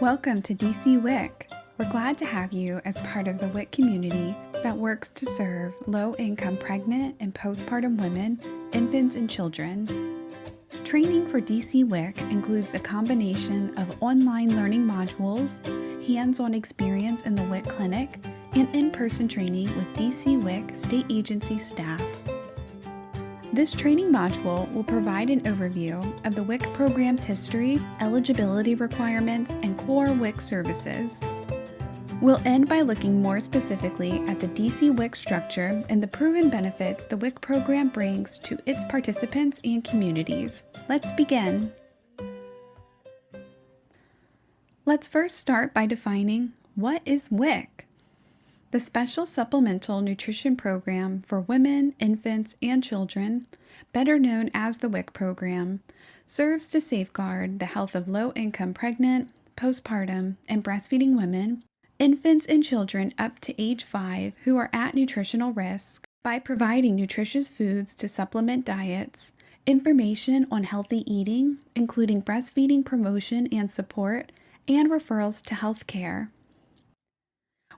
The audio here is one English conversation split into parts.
Welcome to DC WIC. We're glad to have you as part of the WIC community that works to serve low-income pregnant and postpartum women, infants, and children. Training for DC WIC includes a combination of online learning modules, hands-on experience in the WIC clinic, and in-person training with DC WIC state agency staff. This training module will provide an overview of the WIC program's history, eligibility requirements, and core WIC services. We'll end by looking more specifically at the DC WIC structure and the proven benefits the WIC program brings to its participants and communities. Let's begin. Let's first start by defining what is WIC. The Special Supplemental Nutrition Program for Women, Infants, and Children, better known as the WIC program, serves to safeguard the health of low-income pregnant, postpartum, and breastfeeding women, infants, and children up to age 5 who are at nutritional risk by providing nutritious foods to supplement diets, information on healthy eating, including breastfeeding promotion and support, and referrals to health care.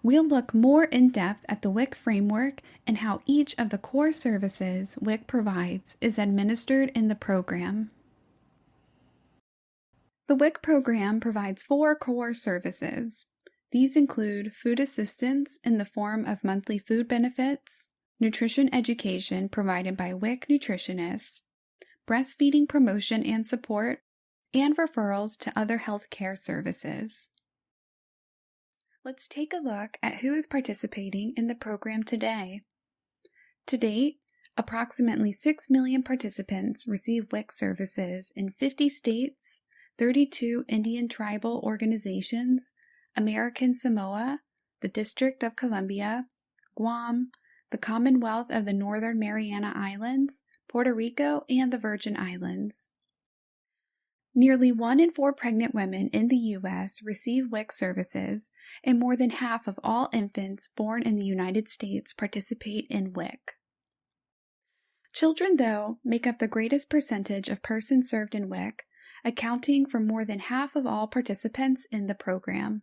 We'll look more in depth at the WIC framework and how each of the core services WIC provides is administered in the program. The WIC program provides 4 core services. These include food assistance in the form of monthly food benefits, nutrition education provided by WIC nutritionists, breastfeeding promotion and support, and referrals to other health care services. Let's take a look at who is participating in the program today. To date, approximately 6 million participants receive WIC services in 50 states, 32 Indian tribal organizations, American Samoa, the District of Columbia, Guam, the Commonwealth of the Northern Mariana Islands, Puerto Rico, and the Virgin Islands. Nearly 1 in 4 pregnant women in the U.S. receive WIC services, and more than half of all infants born in the United States participate in WIC. Children, though, make up the greatest percentage of persons served in WIC, accounting for more than half of all participants in the program.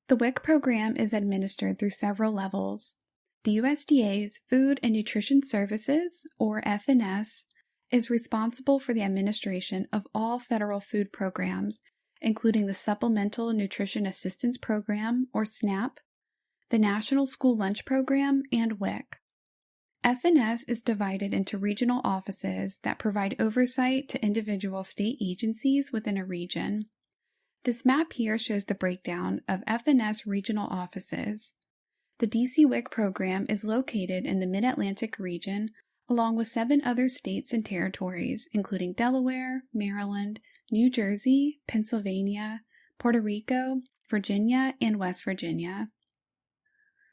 The WIC program is administered through several levels. The USDA's Food and Nutrition Services, or FNS, is responsible for the administration of all federal food programs, including the Supplemental Nutrition Assistance Program, or SNAP, the National School Lunch Program, and WIC. FNS is divided into regional offices that provide oversight to individual state agencies within a region. This map here shows the breakdown of FNS regional offices. The DC WIC program is located in the Mid-Atlantic region, along with 7 other states and territories, including Delaware, Maryland, New Jersey, Pennsylvania, Puerto Rico, Virginia, and West Virginia.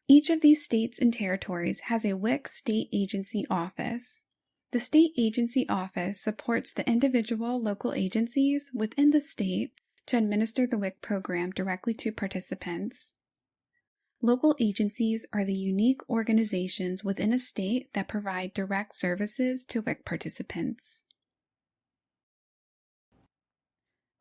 Each of these states and territories has a WIC state agency office. The state agency office supports the individual local agencies within the state to administer the WIC program directly to participants. Local agencies are the unique organizations within a state that provide direct services to WIC participants.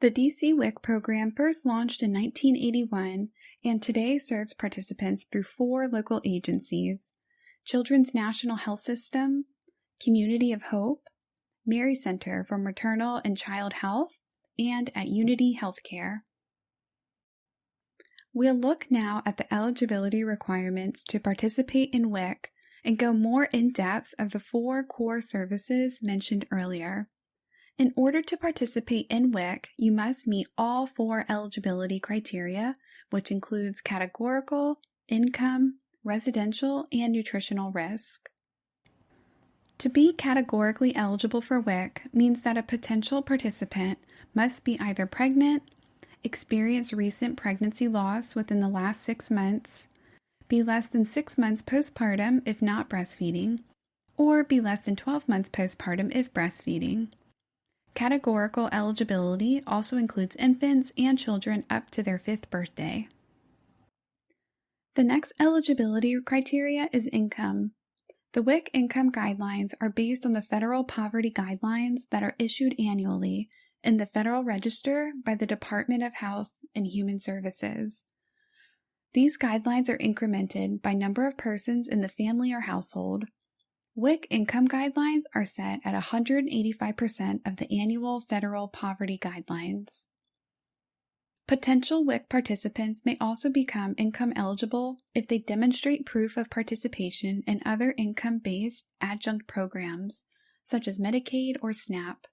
The DC WIC program first launched in 1981 and today serves participants through 4 local agencies: Children's National Health System, Community of Hope, Mary Center for Maternal and Child Health, and at Unity Healthcare. We'll look now at the eligibility requirements to participate in WIC and go more in depth of the 4 core services mentioned earlier. In order to participate in WIC, you must meet all 4 eligibility criteria, which includes categorical, income, residential, and nutritional risk. To be categorically eligible for WIC means that a potential participant must be either pregnant, experience recent pregnancy loss within the last 6 months, be less than 6 months postpartum if not breastfeeding, or be less than 12 months postpartum if breastfeeding. Categorical eligibility also includes infants and children up to their 5th birthday. The next eligibility criteria is income. The WIC income guidelines are based on the federal poverty guidelines that are issued annually in the Federal Register by the Department of Health and Human Services. These guidelines are incremented by number of persons in the family or household. WIC income guidelines are set at 185% of the annual federal poverty guidelines. Potential WIC participants may also become income eligible if they demonstrate proof of participation in other income-based adjunct programs, such as Medicaid or SNAP.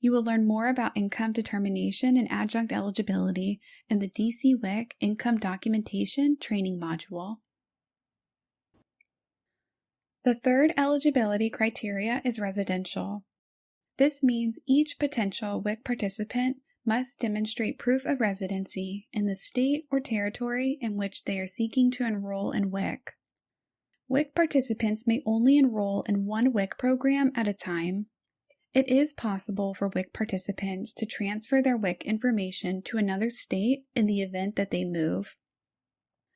You will learn more about income determination and adjunct eligibility in the DC WIC Income Documentation Training Module. The third eligibility criteria is residential. This means each potential WIC participant must demonstrate proof of residency in the state or territory in which they are seeking to enroll in WIC. WIC participants may only enroll in one WIC program at a time. It is possible for WIC participants to transfer their WIC information to another state in the event that they move.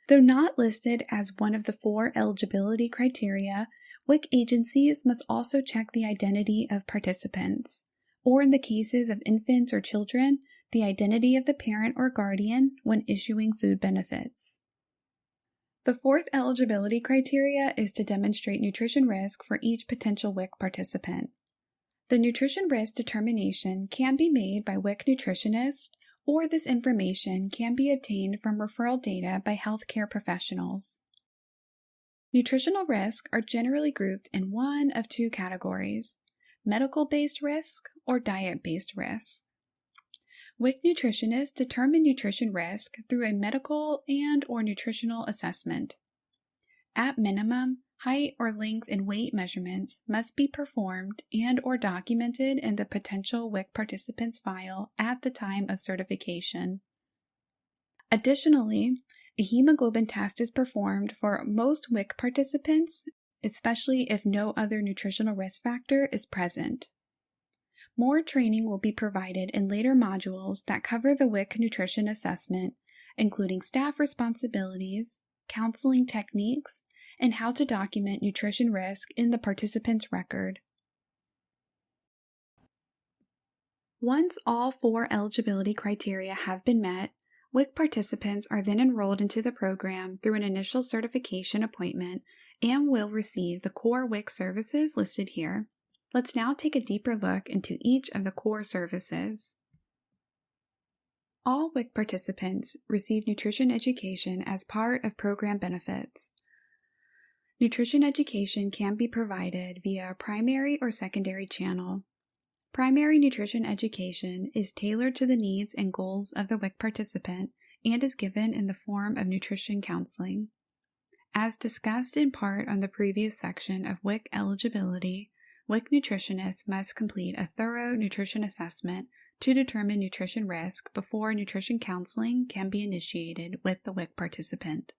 Though not listed as one of the 4 eligibility criteria, WIC agencies must also check the identity of participants, or in the cases of infants or children, the identity of the parent or guardian when issuing food benefits. The 4th eligibility criteria is to demonstrate nutrition risk for each potential WIC participant. The nutrition risk determination can be made by WIC nutritionists, or this information can be obtained from referral data by healthcare professionals. Nutritional risks are generally grouped in one of 2 categories: medical-based risk or diet-based risk. WIC nutritionists determine nutrition risk through a medical and/or nutritional assessment. At minimum, height or length and weight measurements must be performed and/or documented in the potential WIC participant's file at the time of certification. Additionally, a hemoglobin test is performed for most WIC participants, especially if no other nutritional risk factor is present. More training will be provided in later modules that cover the WIC nutrition assessment, including staff responsibilities, counseling techniques, and how to document nutrition risk in the participant's record. Once all 4 eligibility criteria have been met, WIC participants are then enrolled into the program through an initial certification appointment and will receive the core WIC services listed here. Let's now take a deeper look into each of the core services. All WIC participants receive nutrition education as part of program benefits. Nutrition education can be provided via a primary or secondary channel. Primary nutrition education is tailored to the needs and goals of the WIC participant and is given in the form of nutrition counseling. As discussed in part on the previous section of WIC eligibility, WIC nutritionists must complete a thorough nutrition assessment to determine nutrition risk before nutrition counseling can be initiated with the WIC participant.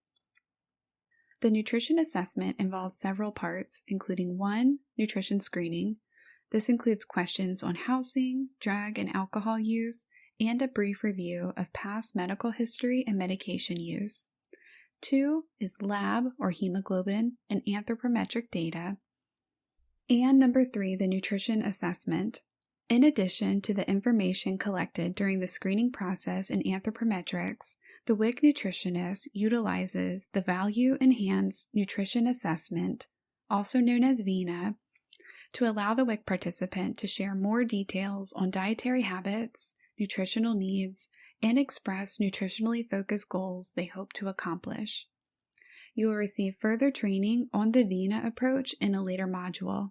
The nutrition assessment involves several parts, including 1. Nutrition screening. This includes questions on housing, drug and alcohol use, and a brief review of past medical history and medication use. 2 is lab or hemoglobin and anthropometric data. And number 3, the nutrition assessment. In addition to the information collected during the screening process in anthropometrics, the WIC nutritionist utilizes the Value Enhanced Nutrition Assessment, also known as VENA, to allow the WIC participant to share more details on dietary habits, nutritional needs, and express nutritionally focused goals they hope to accomplish. You will receive further training on the VENA approach in a later module.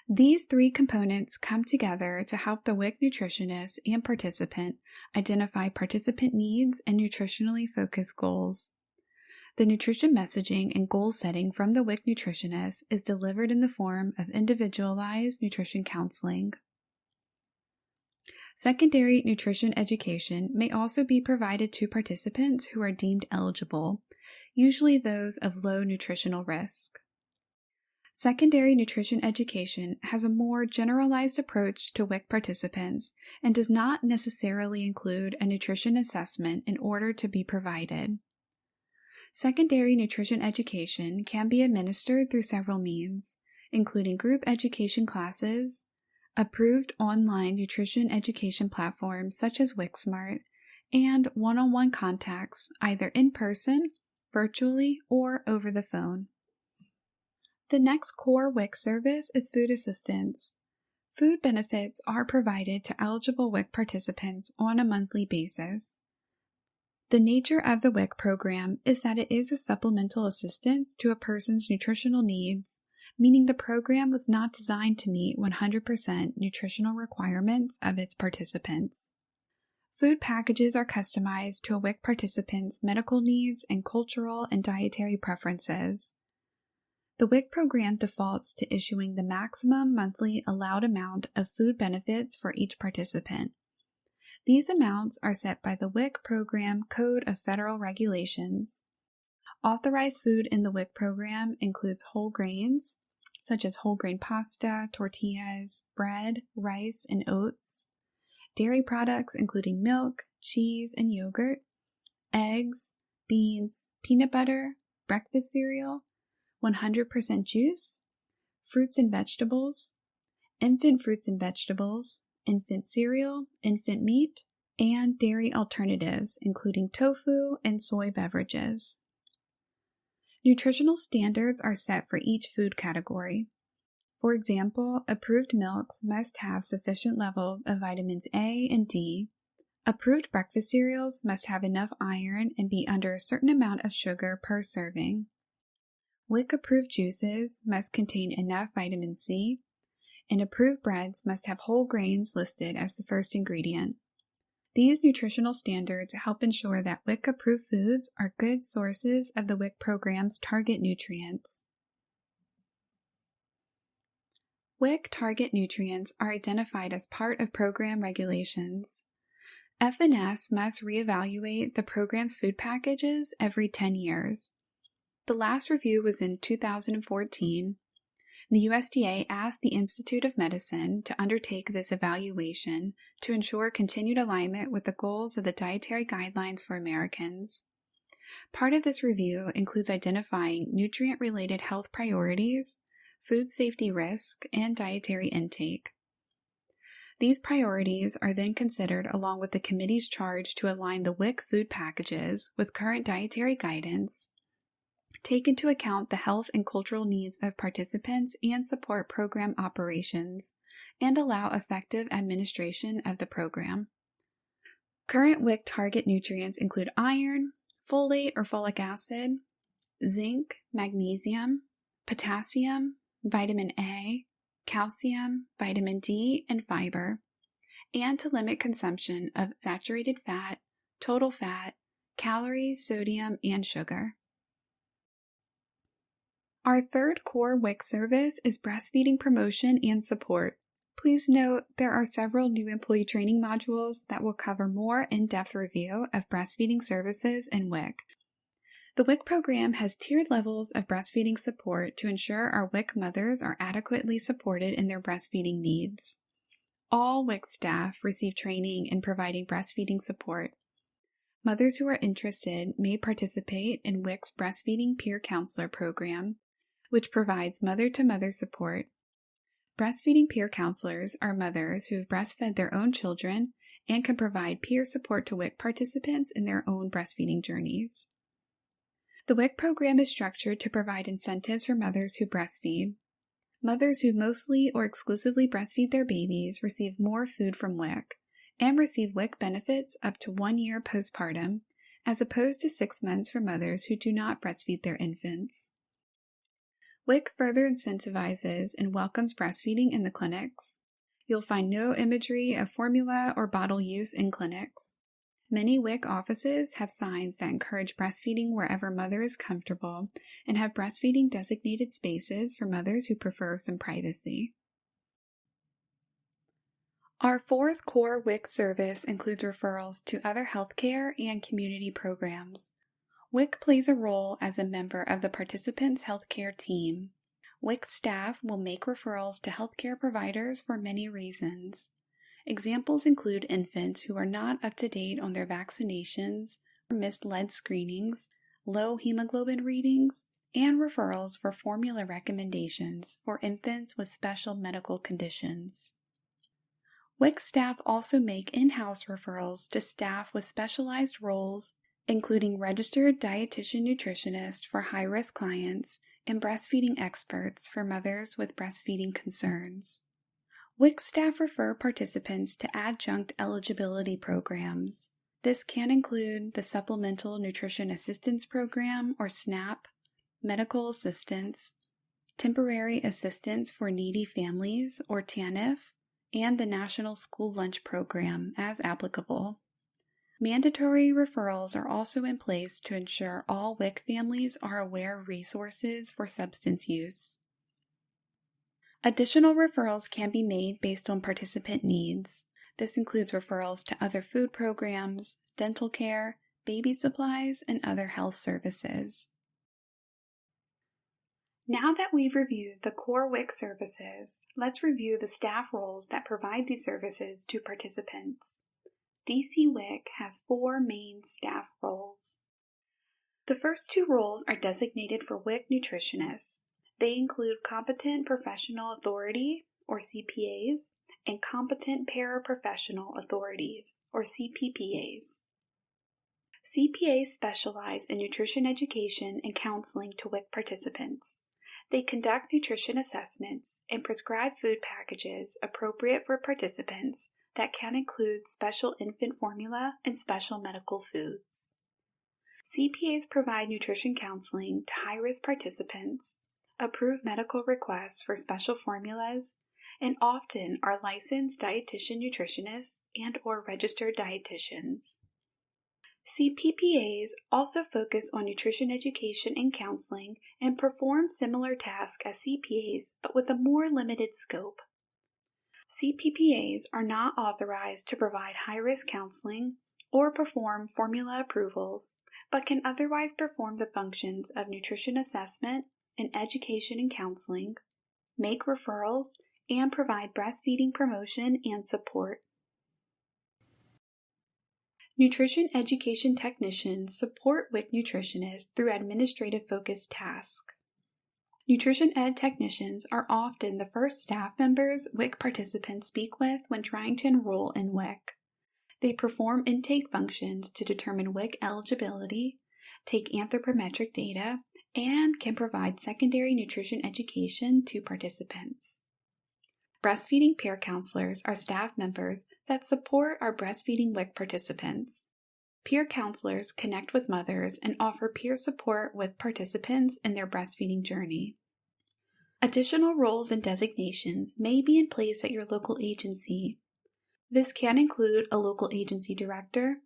These 3 components come together to help the WIC nutritionist and participant identify participant needs and nutritionally focused goals. The nutrition messaging and goal setting from the WIC nutritionist is delivered in the form of individualized nutrition counseling. Secondary nutrition education may also be provided to participants who are deemed eligible, usually those of low nutritional risk. Secondary nutrition education has a more generalized approach to WIC participants and does not necessarily include a nutrition assessment in order to be provided. Secondary nutrition education can be administered through several means, including group education classes, approved online nutrition education platforms such as WICSmart, and one-on-one contacts either in person, virtually, or over the phone. The next core WIC service is food assistance. Food benefits are provided to eligible WIC participants on a monthly basis. The nature of the WIC program is that it is a supplemental assistance to a person's nutritional needs, meaning the program was not designed to meet 100% nutritional requirements of its participants. Food packages are customized to a WIC participant's medical needs and cultural and dietary preferences. The WIC program defaults to issuing the maximum monthly allowed amount of food benefits for each participant. These amounts are set by the WIC Program Code of Federal Regulations. Authorized food in the WIC program includes whole grains, such as whole grain pasta, tortillas, bread, rice, and oats, dairy products including milk, cheese, and yogurt, eggs, beans, peanut butter, breakfast cereal, 100% juice, fruits and vegetables, infant fruits and vegetables, infant cereal, infant meat, and dairy alternatives, including tofu and soy beverages. Nutritional standards are set for each food category. For example, approved milks must have sufficient levels of vitamins A and D. Approved breakfast cereals must have enough iron and be under a certain amount of sugar per serving. WIC-approved juices must contain enough vitamin C, and approved breads must have whole grains listed as the first ingredient. These nutritional standards help ensure that WIC-approved foods are good sources of the WIC program's target nutrients. WIC target nutrients are identified as part of program regulations. FNS must reevaluate the program's food packages every 10 years. The last review was in 2014. The USDA asked the Institute of Medicine to undertake this evaluation to ensure continued alignment with the goals of the Dietary Guidelines for Americans. Part of this review includes identifying nutrient-related health priorities, food safety risk, and dietary intake. These priorities are then considered along with the committee's charge to align the WIC food packages with current dietary guidance, take into account the health and cultural needs of participants and support program operations, and allow effective administration of the program. Current WIC target nutrients include iron, folate or folic acid, zinc, magnesium, potassium, vitamin A, calcium, vitamin D, and fiber, and to limit consumption of saturated fat, total fat, calories, sodium, and sugar. Our third core WIC service is breastfeeding promotion and support. Please note there are several new employee training modules that will cover more in-depth review of breastfeeding services in WIC. The WIC program has tiered levels of breastfeeding support to ensure our WIC mothers are adequately supported in their breastfeeding needs. All WIC staff receive training in providing breastfeeding support. Mothers who are interested may participate in WIC's Breastfeeding Peer Counselor program, which provides mother-to-mother support. Breastfeeding peer counselors are mothers who have breastfed their own children and can provide peer support to WIC participants in their own breastfeeding journeys. The WIC program is structured to provide incentives for mothers who breastfeed. Mothers who mostly or exclusively breastfeed their babies receive more food from WIC and receive WIC benefits up to 1 year postpartum, as opposed to 6 months for mothers who do not breastfeed their infants. WIC further incentivizes and welcomes breastfeeding in the clinics. You'll find no imagery of formula or bottle use in clinics. Many WIC offices have signs that encourage breastfeeding wherever mother is comfortable and have breastfeeding designated spaces for mothers who prefer some privacy. Our fourth core WIC service includes referrals to other healthcare and community programs. WIC plays a role as a member of the participant's healthcare team. WIC staff will make referrals to healthcare providers for many reasons. Examples include infants who are not up to date on their vaccinations, missed lead screenings, low hemoglobin readings, and referrals for formula recommendations for infants with special medical conditions. WIC staff also make in-house referrals to staff with specialized roles, including registered dietitian nutritionist for high-risk clients and breastfeeding experts for mothers with breastfeeding concerns. WIC staff refer participants to adjunct eligibility programs. This can include the Supplemental Nutrition Assistance Program, or SNAP, medical assistance, temporary assistance for needy families, or TANF, and the National School Lunch Program as applicable. Mandatory referrals are also in place to ensure all WIC families are aware of resources for substance use. Additional referrals can be made based on participant needs. This includes referrals to other food programs, dental care, baby supplies, and other health services. Now that we've reviewed the core WIC services, let's review the staff roles that provide these services to participants. DC WIC has 4 main staff roles. The first 2 roles are designated for WIC nutritionists. They include Competent Professional Authority, or CPAs, and Competent Paraprofessional Authorities, or CPPAs. CPAs specialize in nutrition education and counseling to WIC participants. They conduct nutrition assessments and prescribe food packages appropriate for participants that can include special infant formula and special medical foods. CPAs provide nutrition counseling to high-risk participants, approve medical requests for special formulas, and often are licensed dietitian nutritionists and/or registered dietitians. CPPAs also focus on nutrition education and counseling and perform similar tasks as CPAs, but with a more limited scope. CPPAs are not authorized to provide high-risk counseling or perform formula approvals, but can otherwise perform the functions of nutrition assessment and education and counseling, make referrals, and provide breastfeeding promotion and support. Nutrition education technicians support WIC nutritionists through administrative-focused tasks. Nutrition ed technicians are often the first staff members WIC participants speak with when trying to enroll in WIC. They perform intake functions to determine WIC eligibility, take anthropometric data, and can provide secondary nutrition education to participants. Breastfeeding peer counselors are staff members that support our breastfeeding WIC participants. Peer counselors connect with mothers and offer peer support with participants in their breastfeeding journey. Additional roles and designations may be in place at your local agency. This can include a local agency director,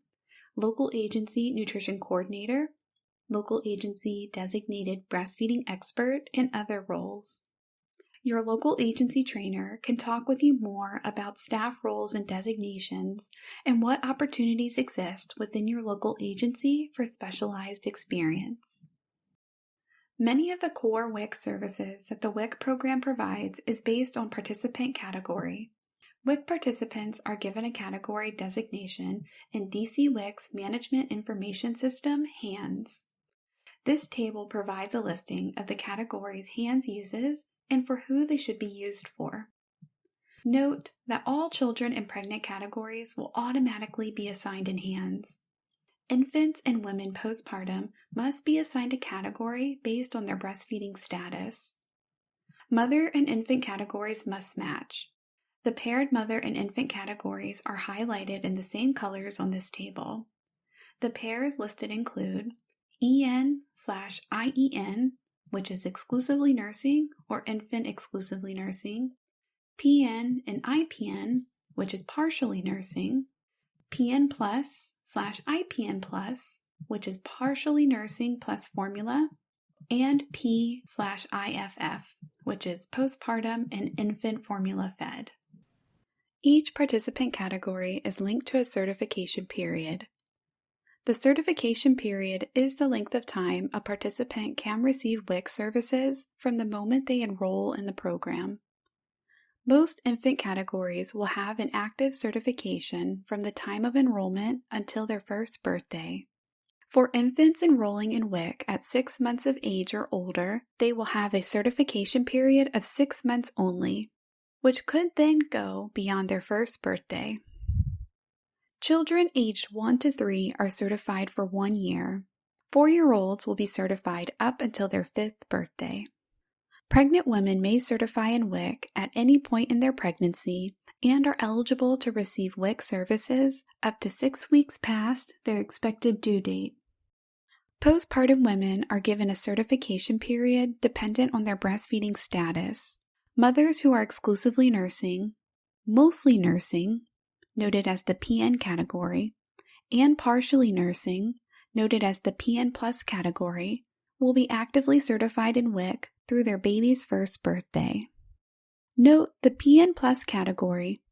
local agency nutrition coordinator, local agency designated breastfeeding expert, and other roles. Your local agency trainer can talk with you more about staff roles and designations and what opportunities exist within your local agency for specialized experience. Many of the core WIC services that the WIC program provides is based on participant category. WIC participants are given a category designation in DC WIC's Management Information System, HANS. This table provides a listing of the categories HANS uses and for who they should be used for. Note that all children and pregnant categories will automatically be assigned in HANS. Infants and women postpartum must be assigned a category based on their breastfeeding status. Mother and infant categories must match. The paired mother and infant categories are highlighted in the same colors on this table. The pairs listed include EN/IEN, which is exclusively nursing or infant exclusively nursing, PN and IPN, which is partially nursing, PN plus/IPN plus, which is partially nursing plus formula, and P/IFF, which is postpartum and infant formula fed. Each participant category is linked to a certification period. The certification period is the length of time a participant can receive WIC services from the moment they enroll in the program. Most infant categories will have an active certification from the time of enrollment until their first birthday. For infants enrolling in WIC at 6 months of age or older, they will have a certification period of 6 months only. which could then go beyond their first birthday. Children aged 1 to 3 are certified for 1 year. 4-year-olds will be certified up until their 5th birthday. Pregnant women may certify in WIC at any point in their pregnancy and are eligible to receive WIC services up to 6 weeks past their expected due date. Postpartum women are given a certification period dependent on their breastfeeding status. Mothers who are exclusively nursing, mostly nursing, noted as the PN category, and partially nursing, noted as the PN Plus category, will be actively certified in WIC through their baby's first birthday. Note the PN Plus category.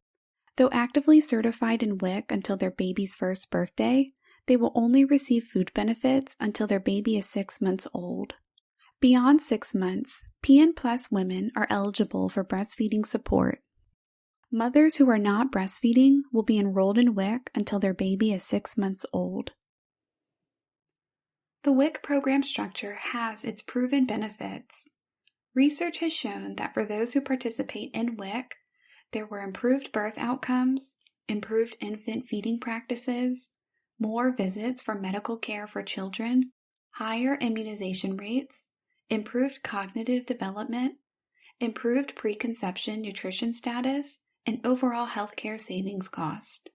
Though actively certified in WIC until their baby's first birthday, they will only receive food benefits until their baby is 6 months old. Beyond 6 months, PN Plus women are eligible for breastfeeding support. Mothers who are not breastfeeding will be enrolled in WIC until their baby is 6 months old. The WIC program structure has its proven benefits. Research has shown that for those who participate in WIC, there were improved birth outcomes, improved infant feeding practices, more visits for medical care for children, higher immunization rates, improved cognitive development, improved preconception nutrition status, and overall healthcare savings cost.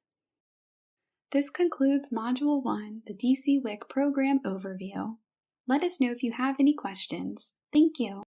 This concludes Module 1, the DC WIC program overview. Let us know if you have any questions. Thank you.